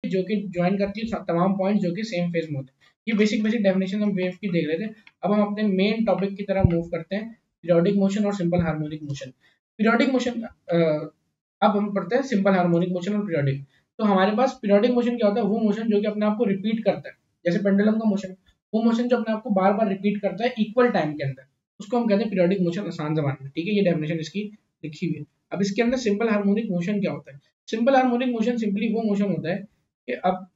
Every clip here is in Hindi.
जो कि ज्वाइन करती है तमाम पॉइंट जो कि सेम फेज में होते हैं। ये बेसिक डेफिनेशन हम वेव की देख रहे थे। अब हम अपने मेन टॉपिक की तरफ मूव करते हैं, पीरियोडिक मोशन और simple harmonic motion. Periodic motion, अब हम पढ़ते हैं सिंपल हार्मोनिक मोशन और पीरियोडिक। तो हमारे पास पीरियोडिक मोशन क्या होता है, वो मोशन जो कि अपने आप को रिपीट करता है, जैसे पेंडुलम का मोशन, वो मोशन जो अपने आप को बार बार रिपीट करता है इक्वल टाइम के अंदर, उसको हम कहते हैं पीरियोडिक मोशन आसान जबान में। ठीक है, ये डेफिनेशन इसकी लिखी हुई है। अब इसके अंदर सिंपल हार्मोनिक मोशन क्या होता है? सिंपल हार्मोनिक मोशन सिंपली वो मोशन होता है कि, अब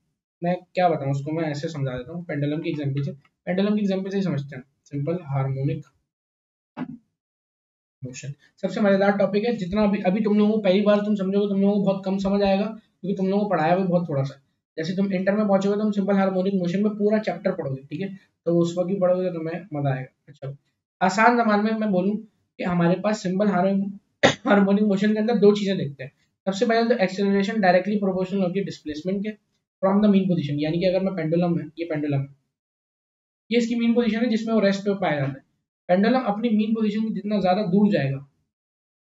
मैं क्या बताऊं उसको, मैं ऐसे समझा देता हूँ पेंडुलम की एग्जांपल से। पेंडुलम की एग्जांपल से ही समझते हैं सिंपल हार्मोनिक मोशन। सबसे मजेदार टॉपिक है, जितना अभी तुम लोगों को पहली बार तुम समझोगे, तुम लोगों को बहुत कम समझ आएगा, क्योंकि तुम लोगों को पढ़ाया भी बहुत थोड़ा सा। जैसे तुम इंटर में पहुंचोगे तो तुम सिंपल हार्मोनिक मोशन में पूरा चैप्टर पढ़ोगे, ठीक है, तो उस वक्त भी पढ़ोगे तो तुम्हें मजा आएगा। अच्छा, आसान जबान में मैं बोलूँ कि हमारे पास सिंपल हार्मोनिक मोशन के अंदर दो चीजें देखते हैं। सबसे पहले तो एक्सेलरेशन डायरेक्टली प्रोपोर्शनल होती है डिस्प्लेसमेंट के फ्रॉम द मीन पोजीशन, यानी कि अगर मैं पेंडुलम है, ये पेंडुलम है, ये इसकी मीन पोजीशन है जिसमें वो रेस्ट पे पाया जाता है। पेंडुलम अपनी मीन पोजीशन से जितना ज्यादा दूर जाएगा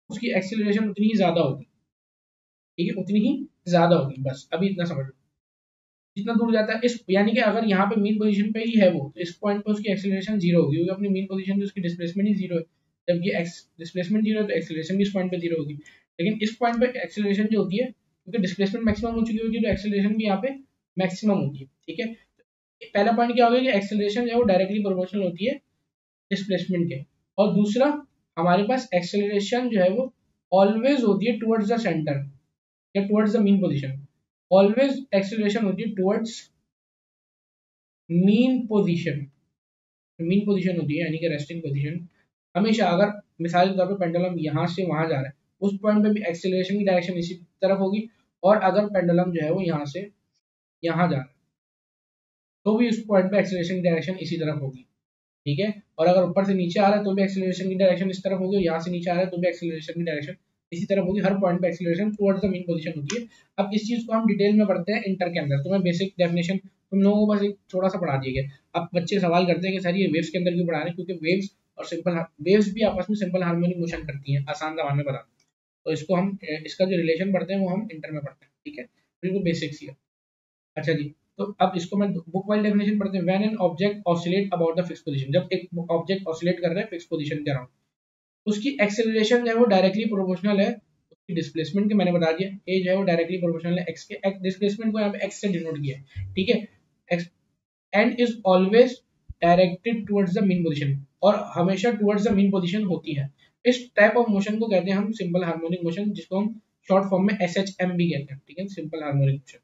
उसकी एक्सेलरेशन उतनी ही ज्यादा होगी, ठीक है, उतनी ही ज्यादा होगी। बस अभी इतना समझ लो, जितना दूर जाता है इस, यानी कि अगर यहाँ पे मीन पोजीशन पे ही है वो, तो इस पॉइंट पे उसकी एक्सेलरेशन जीरो होगी, क्योंकि अपनी मीन पोजीशन पे उसकी डिस्प्लेसमेंट ही जीरो है। जब ये डिस्प्लेसमेंट जीरो है तो एक्सेलरेशन भी इस पॉइंट पे जीरो होगी। लेकिन इस पॉइंट पे एक्सेलरेशन जो होती है, क्योंकि डिस्प्लेसमेंट मैक्सिमम हो चुकी होगी, तो एक्सेलरेशन भी यहाँ पे मैक्सिमम होगी, ठीक है। पहला पॉइंट क्या हो गया कि एक्सेलरेशन जो है वो डायरेक्टली प्रोपोर्शनल होती है डिस्प्लेसमेंट के। और दूसरा, हमारे पास एक्सेलरेशन जो है वो ऑलवेज होती है टुवर्ड्स द सेंटर या towards the mean position. Always acceleration होती है towards mean position, mean position होती है, यानी कि रेस्टिंग पोजीशन। हमेशा अगर मिसाल के तौर पर पेंडुलम यहाँ से वहां जा रहा है, उस पॉइंट पे भी एक्सेलरेशन की डायरेक्शन इसी तरफ होगी, और अगर पेंडुलम जो है वो यहाँ से यहाँ जा रहा है तो भी उस पॉइंट पे एक्सेलरेशन की डायरेक्शन इसी तरफ होगी, ठीक है। और अगर ऊपर से नीचे आ रहा है तो भी एक्सेलरेशन की डायरेक्शन इस तरफ होगी, यहाँ से नीचे आ रहा है तो भी एक्सेलरेशन की डायरेक्शन इसी तरफ होगी। हर पॉइंट पे acceleration towards the mean position होती है। अब इस चीज को हम डिटेल में पढ़ते हैं इंटर के अंदर, तो मैं बेसिक डेफिनेशन तुम लोगों को बस एक थोड़ा सा पढ़ा दिया गया। अब बच्चे सवाल करते हैं कि सर ये वेव्स के अंदर क्यों पढ़ा रहे हैं, क्योंकि वेव्स और सिंपल वेव्स भी आपस में सिंपल हार्मोनिक मोशन करती हैं, आसान जबान में बता, तो इसको हम इसका जो रिलेशन पढ़ते हैं वो हम इंटर में पढ़ते हैं, ठीक है, बिल्कुल बेसिक्स ही है। अच्छा जी, तो अब इसको मैं बुक वाइज डेफिनेशन पढ़ते हैं। When an object oscillate about the fix position, जब एक ऑब्जेक्ट ऑसिलेट कर रहा है फिक्स पोजीशन के अराउंड, उसकी एक्सेलरेशन जो है वो डायरेक्टली प्रोपोर्शनल है उसकी डिस्प्लेसमेंट के, मैंने बता दिया, ए जो है वो डायरेक्टली प्रोपोर्शनल है एक्स के, डिस्प्लेसमेंट को यहाँ पे एक्स से डिनोट किया है, ठीक है, x, and is always directed towards the mean position, और हमेशा टुवर्ड्स द मीन पोजीशन होती है। इस टाइप ऑफ मोशन को कहते हैं हम सिंपल हार्मोनिक मोशन, जिसको हम शॉर्ट फॉर्म में SHM भी कहते हैं, ठीक है, सिंपल हार्मोनिक मोशन।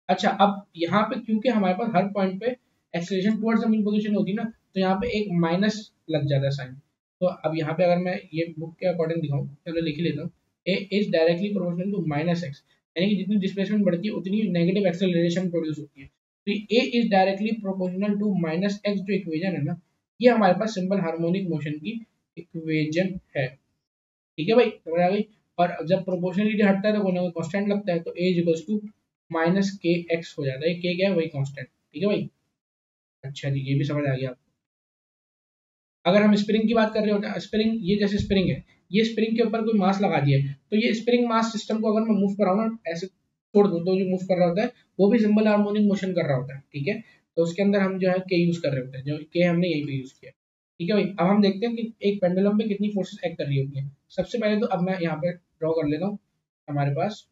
अच्छा, अब यहाँ पे क्योंकि हमारे पास हर पॉइंट पे acceleration towards the mean position होती है ना, तो यहाँ पे एक माइनस लग जाता है साइन। तो अब यहाँ पे अगर मैं ये बुक के अकॉर्डिंग दिखाऊं, चलो लिख ही लेता हूँ, A is directly proportional to minus x, यानी कि जितनी डिस्प्लेसमेंट बढ़ती है उतनी नेगेटिव एक्सेलरेशन प्रोड्यूस होती है। तो A is directly proportional to minus x, जो इक्वेशन है ना, ये हमारे पास सिंपल हार्मोनिक मोशन की इक्वेशन है, ठीक है भाई, समझ आ गई। और जब प्रोपोर्शनलिटी हटता है तो कोई ना कोई कांस्टेंट लगता है, तो A is equals to minus के एक्स हो जाता है, के क्या है वही कांस्टेंट, ठीक है भाई। अच्छा जी, ये भी समझ आ गया आपको। अगर हम स्प्रिंग की बात कर रहे होते हैं, स्प्रिंग, ये जैसे स्प्रिंग है, ये स्प्रिंग के ऊपर कोई मास लगा दिया है, तो ये स्प्रिंग मास सिस्टम को अगर मैं मूव कराऊँ ना, ऐसे छोड़ दूँ, तो जो मूव कर रहा होता है वो भी सिंपल हार्मोनिक मोशन कर रहा होता है, ठीक है। तो उसके अंदर हम जो है के यूज कर रहे होते हैं, जो के हमने यहीं पे यूज किया, ठीक है भाई। अब हम देखते हैं कि एक पेंडुलम पे कितनी फोर्सेस एक्ट कर रही होती हैं। सबसे पहले तो अब मैं यहाँ पे ड्रॉ कर लेता हूँ हमारे पास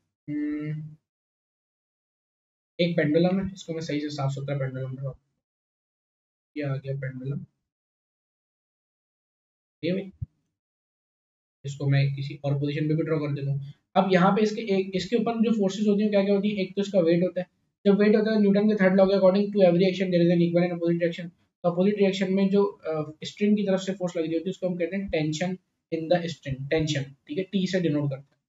एक पेंडुलम है, इसको मैं सही से साफ सुथरा पेंडुलम ड्रॉ, ये आ गया पेंडुलम, ये भाई, इसको मैं किसी और पोजीशन पे भी ड्रॉ कर देता हूँ। अब यहाँ पे इसके ऊपर जो फोर्सेस होती हैं क्या क्या होती है, एक तो इसका वेट होता है। जब वेट होता है न्यूटन के थर्ड लॉ के according, to every action there is an equal and opposite reaction, तो अपोजिट रिएक्शन में जो स्ट्रिंग की तरफ से फोर्स लगी होती है उसको हम कहते हैं tension in the string, tension, ठीक है, टी से डिनोट करते हैं।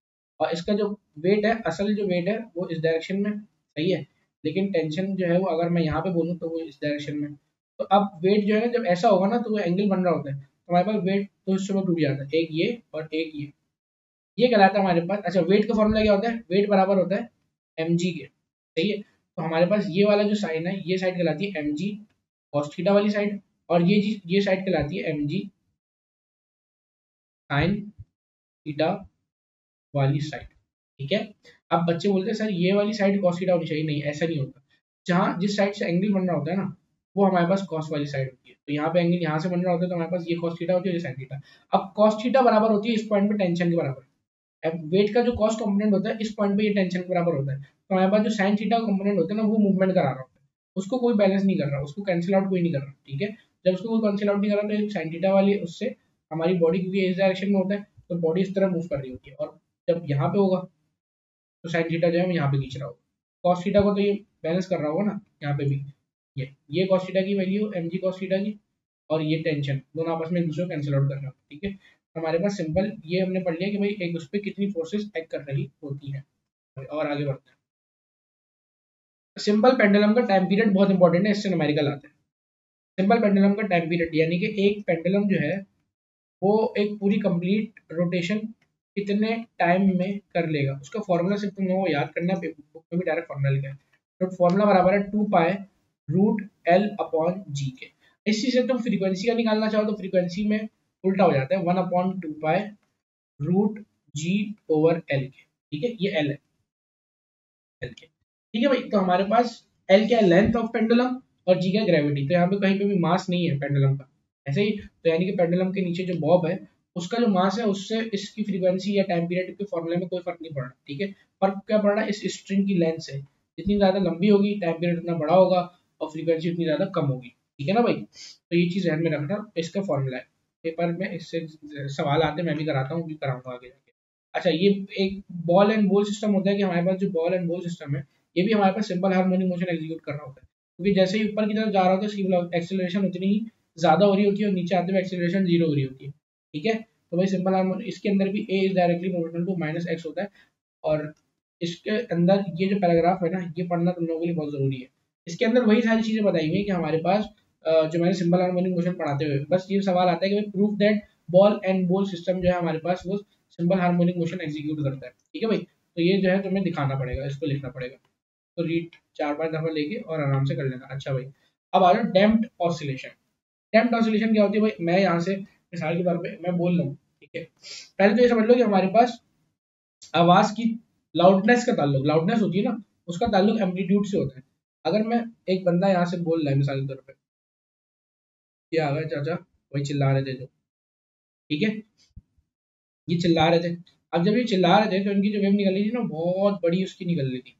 और इसका जो वेट है, असल जो वेट है वो इस डायरेक्शन में, सही है, लेकिन टेंशन जो है वो अगर मैं यहाँ पे बोलूँ तो वो इस डायरेक्शन में। तो अब वेट जो है ना, जब ऐसा होगा ना तो वो एंगल बन रहा होता है, तो हमारे पास वेट दो हिस्सों में टूट जाता है, एक ये और एक ये कहलाता है हमारे पास। अच्छा, वेट का फॉर्मूला क्या होता है, वेट बराबर होता है mg के, सही है। तो हमारे पास ये वाला जो साइन है, ये साइड कहलाती है mg cos थीटा वाली साइड, और ये साइड कहलाती है mg sin थीटा वाली साइड, ठीक है। अब बच्चे बोलते हैं सर ये वाली साइड कॉस थीटा होनी चाहिए, नहीं ऐसा नहीं होता। जहाँ जिस साइड से एंगल बन रहा होता है ना, वो हमारे पास कॉस वाली साइड होती है। तो यहाँ पे एंगल यहाँ से बन रहा होता है तो हमारे पास ये कॉस थीटा होती है, ये साइन थीटा। अब कॉस थीटा बराबर होती है इस पॉइंट पे टेंशन के बराबर। अब वेट का जो कॉस्ट कंपोनेंट होता है इस पॉइंट पे ये टेंशन के बराबर होता है, तो हमारे पास जो साइन थीटा कंपोनेंट होता है ना, वो मूवमेंट करा रहा होता है, उसको कोई बैलेंस नहीं कर रहा, उसको कैंसिल आउट कोई नहीं कर रहा। ठीक है, जब उसको कोई कैंसिल आउट नहीं कर रहा तो साइन थीटा वाली उससे हमारी बॉडी, क्योंकि इस डायरेक्शन में होता है तो बॉडी इस तरह मूव कर रही होती है, और जब यहाँ पे होगा तो साइन थीटा जो है मैं यहाँ पे खींच रहा होगा, कॉस थीटा को तो ये बैलेंस कर रहा होगा ना यहाँ पे भी। ये कॉस थीटा की value m g cos theta की, और ये टेंशन दोनों आपस में एक दूसरे को कैंसिल आउट कर रहा है। ठीक है, हमारे पास सिंपल ये हमने पढ़ लिया कि भाई एक उस पर कितनी फोर्सेस एक्ट कर रही होती हैं। और आगे बढ़ते हैं। सिंपल पेंडुलम का टाइम पीरियड बहुत इंपॉर्टेंट है, इससे न्यूमेरिकल आते हैं। सिंपल पेंडुलम का टाइम पीरियड यानी कि एक पेंडुलम जो है वो एक पूरी कंप्लीट रोटेशन कितने टाइम में कर लेगा, उसका फॉर्मूला सिर्फ तुम लोगों को याद करना है, बुक में भी डायरेक्ट फॉर्मूला लिखा है। तो फॉर्मूला बराबर है 2 पाई रूट एल अपॉन जी के। इस चीज से तुम फ्रीक्वेंसी का निकालना चाहो तो फ्रीक्वेंसी में उल्टा हो जाता है, 1 अपॉन 2 पाई रूट जी ओवर एल के। ठीक है, ये एल है, एल के। ठीक है भाई, तो हमारे पास एल क्या है, लेंथ ऑफ पेंडुलम, और जी का ग्रेविटी। तो यहाँ पे कहीं पे भी मास नहीं है पेंडुलम का, ऐसे ही तो यानी कि पेंडुलम के नीचे जो बॉब है उसका जो मास है उससे इसकी फ्रीक्वेंसी या टाइम पीरियड के फॉर्मूले में कोई फर्क नहीं पड़ रहा। ठीक है, फर्क क्या पड़ रहा है इस स्ट्रिंग की लेंथ से, जितनी ज्यादा लंबी होगी टाइम पीरियड उतना बड़ा होगा और फ्रीक्वेंसी उतनी ज्यादा कम होगी। ठीक है ना भाई, तो ये चीज ध्यान में रखना, इसका फॉर्मूला है। पेपर में इससे सवाल आते मैं भी कराता हूँ, भी कराऊंगा आगे जाके। अच्छा, ये एक बॉल एंड बॉल सिस्टम होता है कि हमारे पास जो बॉल एंड बॉल सिस्टम है ये भी हमारे पास सिंपल हार्मोनिक मोशन एग्जीक्यूट कर रहा होता है, क्योंकि जैसे ही ऊपर की तरफ जा रहा होता है इसकी एक्सेलरेशन उतनी ही ज्यादा हो रही होती है और नीचे आते हुए एक्सेलरेशन जीरो हो रही होती है। ठीक है, तो भाई सिंपल हार्मोनिक इसके अंदर भी A is directly proportional to minus x होता है, और इसके अंदर ये जो पैराग्राफ है ना ये पढ़ना तुम लोगों के लिए बहुत जरूरी है। इसके अंदर वही सारी चीजें बताई हुई है कि हमारे पास जो मैंने सिंपल हार्मोनिक मोशन पढ़ाते हुए बस ये सवाल आता है कि proof that ball and ball system जो है हमारे पास वो सिंपल हार्मोनिक मोशन एग्जीक्यूट करता है। ठीक है भाई, तो ये जो है तुम्हें दिखाना पड़ेगा, इसको लिखना पड़ेगा, तो रीड 4-5 दफा लेके और आराम से कर लेना। अच्छा भाई, अब आ जाओ डैम्प्ड ऑसिलेशन। डैम्प्ड ऑसिलेशन क्या होती है भाई, मैं यहाँ से मिसाल के तौर पे मैं बोल रहा हूँ। ठीक है, पहले तो ये समझ लो कि हमारे पास आवाज की लाउडनेस का ताल्लुक, लाउडनेस होती है ना उसका ताल्लुक एम्पलीट्यूड से होता है। अगर मैं एक बंदा यहाँ से बोल रहा है मिसाल के तौर पे, ये आ गया चाचा वही चिल्ला रहे थे जो, ठीक है, ये चिल्ला रहे थे। अब जब ये चिल्ला रहे थे तो इनकी जो वेव निकल रही थी ना बहुत बड़ी उसकी निकल रही थी।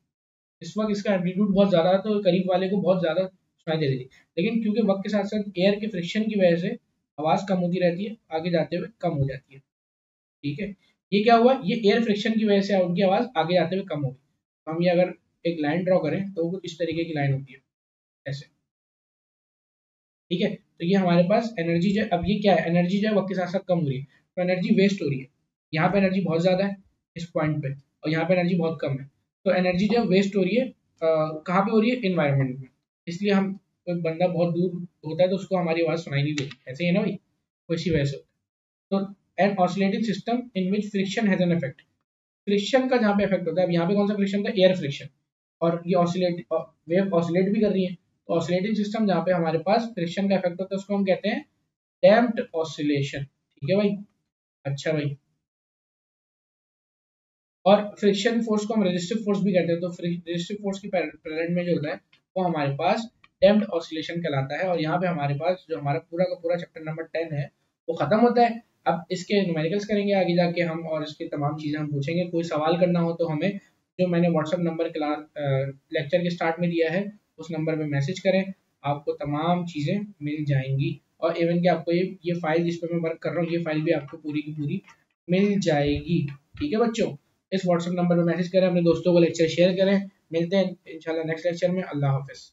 इस वक्त इसका एम्पलीट्यूड बहुत ज़्यादा है तो करीब वाले को बहुत ज़्यादा सुनाई दे रही थी, लेकिन क्योंकि वक्त के साथ साथ एयर के फ्रिक्शन की वजह से आवाज़ कम होती रहती है, आगे जाते हुए कम हो जाती है। ठीक है, ये क्या हुआ, ये एयर फ्रिक्शन की वजह से उनकी आवाज़ आगे जाते हुए कम होगी। हम ये अगर एक लाइन ड्रॉ करें तो वो इस तरीके की लाइन होती है, ऐसे। ठीक है, तो ये हमारे पास एनर्जी जो अब ये क्या है, एनर्जी जो है वक्त के साथ साथ कम हो रही है, तो एनर्जी वेस्ट हो रही है। यहाँ पे एनर्जी बहुत ज़्यादा है इस पॉइंट पे, और यहाँ पे एनर्जी बहुत कम है, तो एनर्जी जो है वेस्ट हो रही है कहाँ पे हो रही है, इन्वायरमेंट में। इसलिए हम कोई बंदा बहुत दूर होता है तो उसको हमारी आवाज़ सुनाई नहीं देती, ऐसे ही है ना भाई, तो इसी वजह से होता है। तो an oscillating system in which friction has an effect, friction का जहाँ पे इफेक्ट होता है, अब यहाँ पे कौन सा फ्रिक्शन था, एयर फ्रिक्शन, और ये ऑसिलेट वेव ऑसिलेट भी कर रही है, तो ऑसिलेटिंग सिस्टम जहाँ पे हमारे पास फ्रिक्शन का इफेक्ट होता है उसको हम कहते हैं डैम्प्ड ऑसिलेशन। ठीक है भाई, अच्छा भाई, और फ्रिक्शन फोर्स को हम रेजिस्टिव फोर्स भी कहते हैं, तो रेजिस्टिव फोर्स की प्रेजेंट में जो होता है वो हमारे पास डैम्प्ड ऑसिलेशन कहलाता है। और यहाँ पे हमारे पास जो हमारा पूरा का पूरा चैप्टर नंबर 10 है वो खत्म होता है। अब इसके न्यूमेरिकल्स करेंगे आगे जाके हम, और इसकी तमाम चीज़ें हम पूछेंगे। कोई सवाल करना हो तो हमें जो मैंने व्हाट्सअप नंबर क्लास लेक्चर के स्टार्ट में दिया है उस नंबर पर मैसेज करें, आपको तमाम चीज़ें मिल जाएंगी। और इवन कि आपको ये फाइल जिस पर मैं वर्क कर रहा हूँ ये फाइल भी आपको पूरी की पूरी मिल जाएगी। ठीक है बच्चों, इस व्हाट्सएप नंबर पर मैसेज करें, अपने दोस्तों को लेक्चर शेयर करें। मिलते हैं इंशाल्लाह नेक्स्ट लेक्चर में। अल्लाह हाफिज़।